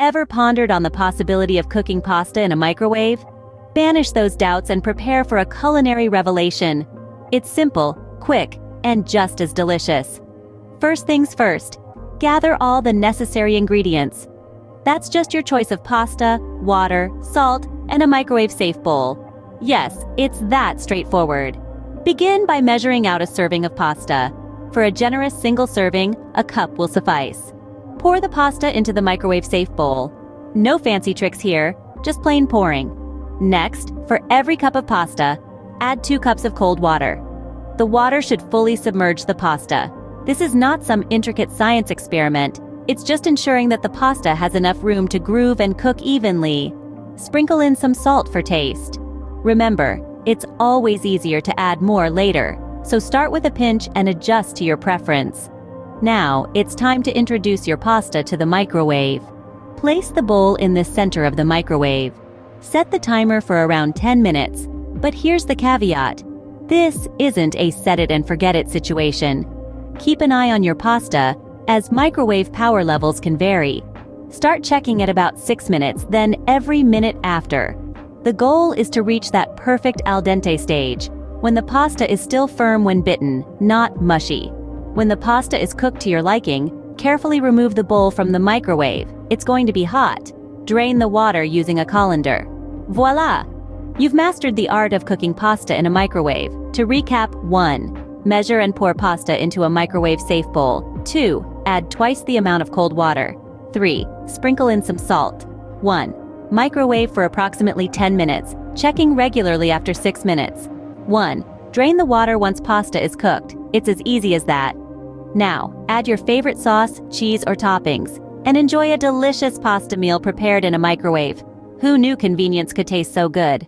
Ever pondered on the possibility of cooking pasta in a microwave? Banish those doubts and prepare for a culinary revelation. It's simple, quick, and just as delicious. First things first, gather all the necessary ingredients. That's just your choice of pasta, water, salt, and a microwave-safe bowl. Yes, it's that straightforward. Begin by measuring out a serving of pasta. For a generous single serving, a cup will suffice. Pour the pasta into the microwave-safe bowl. No fancy tricks here, just plain pouring. Next, for every cup of pasta, add 2 cups of cold water. The water should fully submerge the pasta. This is not some intricate science experiment. It's just ensuring that the pasta has enough room to groove and cook evenly. Sprinkle in some salt for taste. Remember, it's always easier to add more later, so start with a pinch and adjust to your preference. Now, it's time to introduce your pasta to the microwave. Place the bowl in the center of the microwave. Set the timer for around 10 minutes, but here's the caveat. This isn't a set-it-and-forget-it situation. Keep an eye on your pasta, as microwave power levels can vary. Start checking at about 6 minutes, then every minute after. The goal is to reach that perfect al dente stage, when the pasta is still firm when bitten, not mushy. When the pasta is cooked to your liking, carefully remove the bowl from the microwave. It's going to be hot. Drain the water using a colander. Voila! You've mastered the art of cooking pasta in a microwave. To recap: 1. Measure and pour pasta into a microwave-safe bowl. 2. Add twice the amount of cold water. 3. Sprinkle in some salt. 1. Microwave for approximately 10 minutes, checking regularly after 6 minutes. 1. Drain the water once pasta is cooked. It's as easy as that. Now, add your favorite sauce, cheese, or toppings, and enjoy a delicious pasta meal prepared in a microwave. Who knew convenience could taste so good?